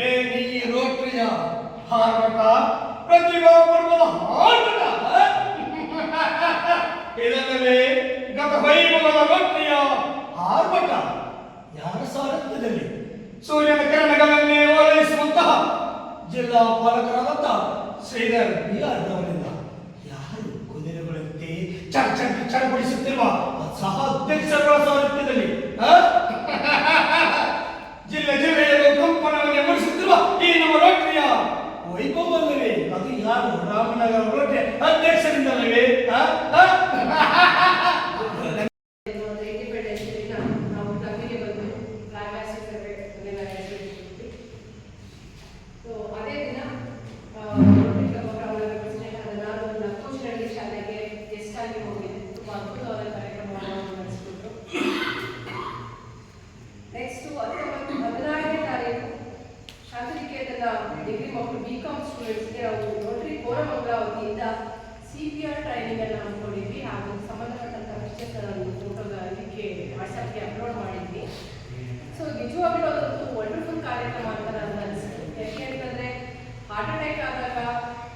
ಏನ್ ಈ ರೋಟ್ರಿಯ ಹಾರ್ಮಟ ಪ್ರತಿಭಾ ಪರ್ವದ ಹಾರ್ಮಟ ಇದಲ್ಲವೇ ಗತ ವೈಭವದ ರೋಟ್ರಿಯ ಹಾರ್ಮಟ ಯಾರ ಸಾರಥ್ಯದಲ್ಲಿ ಸೂರ್ಯನ ಕಿರಣಗಳನ್ನೇ ಓಲೈಸುವಂತಹ ಜಿಲ್ಲಾ ಪಾಲಕರಾದಂತಹ ಶ್ರೀಧರ್ ಬಿಆರ್ ಅವರಿಂದ ಯಾರು ಕುದುರೆಗಳಂತೆ ಚಡಪಡಿಸುತ್ತಿರುವ ಸಹ ಅಧ್ಯಕ್ಷರುಗಳ ಸಾರಥ್ಯದಲ್ಲಿ ಜಿಲ್ಲೆಯಲ್ಲೂ ಕಂಪನವನ್ನೇ ಮೂಡಿಸುತ್ತಿರುವ ಈ ನಮ್ಮ ರೋಟರಿಯ ವೈಭವವಲ್ಲವೇ ಅದು ಯಾರು ರಾಮನಗರ ರೋಟರಿ ಅಧ್ಯಕ್ಷರಿಂದಲ್ಲವೇ ಡಿಗ್ರಿ ಮಕ್ಕಳು ಬಿಕಾಮ್ ಸ್ಟೂಡೆಂಟ್ಸ್ಗೆ ನಾವು ರೋಟರಿ ಕೋರಮಂಗಲ ವತಿಯಿಂದ CPR ಟ್ರೈನಿಂಗ್ ಅನ್ನು ಹಮ್ಮಿಕೊಂಡಿದ್ವಿ. ಹಾಗೂ ಸಂಬಂಧಪಟ್ಟಂತಹ ವಿಷಯದ ಫೋಟೋ ಇದಕ್ಕೆ ವಾಟ್ಸಪ್ಗೆ ಅಪ್ಲೋಡ್ ಮಾಡಿದ್ವಿ. ಸೊ ನಿಜವಾಗ್ಲೂ ಅದೊಂದು ವಂಡರ್ಫುಲ್ ಕಾರ್ಯಕ್ರಮ ಅಂತ ನನಗೆ ಅನಿಸಿತು. ಯಾಕೆ ಅಂತಂದರೆ ಹಾರ್ಟ್ ಅಟ್ಯಾಕ್ ಆದಾಗ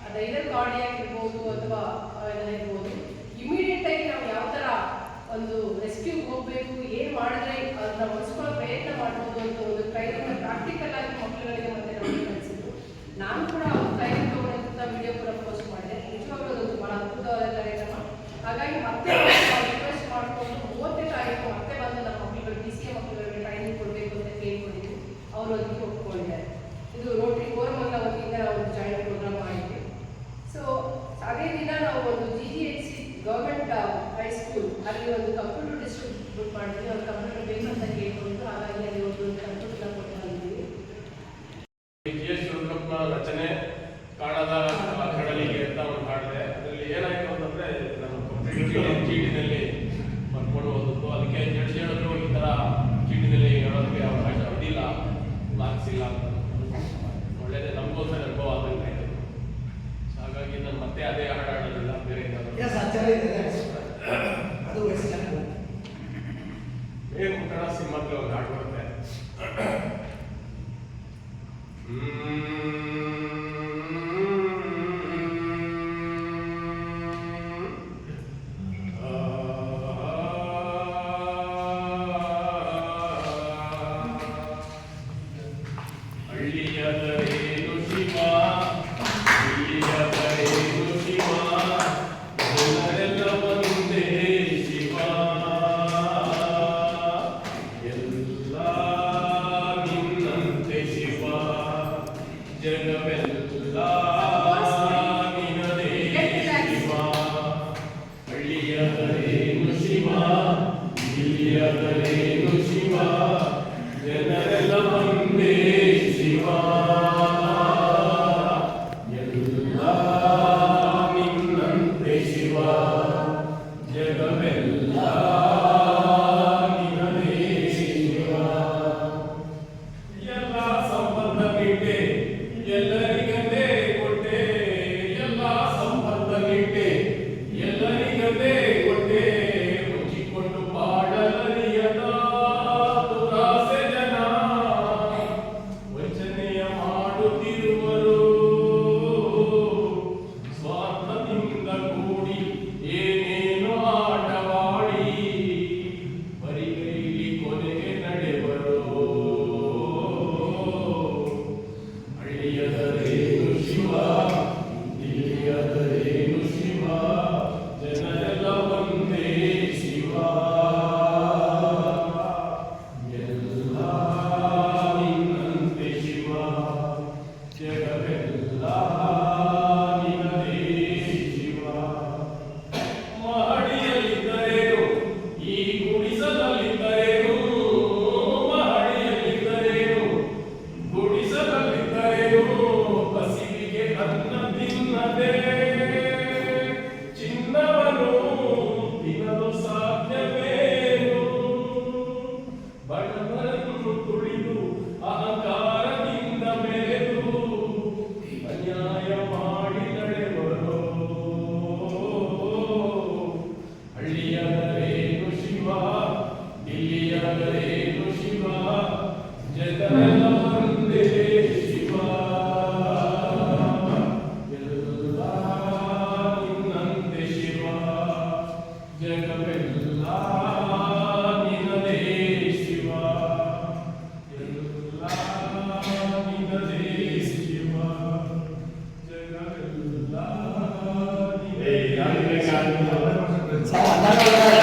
ಅದು ಐದರ್ ಕಾರ್ಡಿಯಾಕ್ ಇರ್ಬೋದು ಅಥವಾ ಇರ್ಬೋದು, ಇಮಿಡಿಯೇಟ್ ಆಗಿ ನಾವು ಯಾವ ಥರ ಒಂದು ರೆಸ್ಕ್ಯೂಗೆ ಹೋಗಬೇಕು, ಏನು ಮಾಡಿದ್ರೆ ಅದನ್ನ ಉಳಿಸ್ಕೊಳ್ಳೋ ಪ್ರಯತ್ನ ಮಾಡ್ಬೋದು ಅಂತ ಒಂದು ಟ್ರೈನಿಂಗ್ ಪ್ರಾಕ್ಟಿಕಲ್ ಆಗಿ ಮಕ್ಕಳುಗಳಿಗೆ ಮತ್ತೆ ನಮಗೆ ಕಲಿಸಿದ್ರು. ನಾನು ಕೂಡ ಅವ್ರ ಟ್ರೈನಿಂಗ್ ತಗೊಂಡಂಥ ವಿಡಿಯೋ ಕೂಡ ಪೋಸ್ಟ್ ಮಾಡಿದೆ. ನಿಜವಾಗ್ಲೂ ಅದೊಂದು ಭಾಳ ಅದ್ಭುತವಾದ ಕಾರ್ಯಕ್ರಮ. ಹಾಗಾಗಿ ಮತ್ತೆ ರಿಕ್ವೆಸ್ಟ್ ಮಾಡಿಕೊಂಡು 30ನೇ ತಾರೀಕು ಮತ್ತೆ ಬಂದು ನಮ್ಮ ಮಕ್ಕಳುಗಳು PCA ಮಕ್ಕಳುಗಳಿಗೆ ಟ್ರೈನಿಂಗ್ ಕೊಡಬೇಕು ಅಂತ ಕೇಳ್ಕೊಂಡಿದ್ವಿ. ಅವರು ಅದಕ್ಕೆ ಒಪ್ಕೊಂಡಿದ್ದಾರೆ. ಇದು ರೋಟರಿ ಕೋರಮಂಗಲ ವತಿಯಿಂದ ನಾವು ಒಂದು ಜಾಯಿಂಟ್ ಪ್ರೋಗ್ರಾಮ್ ಮಾಡಿದ್ವಿ. ಸೊ ಅದೇ ದಿನ ನಾವು ಒಂದು GGHC ಗೌರ್ಮೆಂಟ್ ಹೈಸ್ಕೂಲ್ ಅಲ್ಲಿ ಒಂದು ಕಂಪ್ಯೂಟರ್ ಡಿಸ್ಟ್ರಿಬ್ಯೂಟ್ ಮಾಡಿದ್ವಿ. ಅವ್ರು ಕಂಪ್ಯೂಟರ್ ಬೇಕಂತ ಕೇಳ್ಕೊಂಡು ಹಾಗಾಗಿ ಅಲ್ಲಿ ಒಂದು ಕಂಪ್ಯೂಟರ್ನ ಕೊಟ್ಟು ಬಂದಿದ್ದೀವಿ. ರಚನೆ ಕಾಣದ ಕಡಲಿಗೆ ಅಂತ ಒಂದು ಹಾಡಿದೆ. ಅದರಲ್ಲಿ ಏನಾಯ್ತು ಅಂತಂದ್ರೆ ನಮ್ಮ ಕಂಪ್ಯೂಟರ್ ಚೀಟಿನಲ್ಲಿ ಬರ್ಕೊಂಡು ಹೋದದ್ದು. ಅದಕ್ಕೆ ಜಡ್ಜ್ ಹೇಳಿದ್ರು ಈ ಥರ ಚೀಟಿನಲ್ಲಿ ಹೇಳೋದಕ್ಕೆ ಅವಕಾಶ ಅದಿಲ್ಲ, ಮಾರ್ಕ್ಸ್ ಇಲ್ಲ ಅಂತ. ಒಳ್ಳೆಯದೇ, ನಮಗೋಸ್ಕರ ಅನುಭವ ಆದಂಗೆ ಆಯಿತು. ಹಾಗಾಗಿ ನಾನು ಮತ್ತೆ ಅದೇ ಹಾಡಾಡೋದಿಲ್ಲ, ಬೇರೆ ಏನು ಮುಟ್ಟಣ ಸಿನಿಮಾಕ್ಕೆ ಒಂದು ಹಾಡು ಬರುತ್ತೆ. ಹಳ್ಳಿಯದರೇನು ಶಿವ, ಹಳ್ಳಿಯದರೇನು ಶಿವ, ಜನರೆಲ್ಲ ಒಂದೇ ಶಿವ, ಎಲ್ಲ ನಿನ್ನಂತೆ ಶಿವ, ಜಗವೆಲ್ಲ ನಿನ್ನದೇ ಶಿವ. ಹಳ್ಳಿಯದರೇನು ಶಿವ, ಇಲ್ಲಿಯದರೇನು ಶಿವ, ಜನರೆಲ್ಲ ಒಂದೇ ಶಿವ, ಎಲ್ಲ ನಿನ್ನಂತೆ ಶಿವ, ಜಗವೆಲ್ಲ ನಿನ್ನದೇ ಶಿವ. ಎಲ್ಲ ಸಂಬಂಧ ಬಿಟ್ಟೆ ಎಲ್ಲರಿಗಂದೇ ಕೊಟ್ಟೆ, ಎಲ್ಲ ಸಂಬಂಧ ಬಿಟ್ಟೆ ಎಲ್ಲರಿಗಂದೇ ಕೊಟ್ಟೆ, ಸರ್, ನಾನು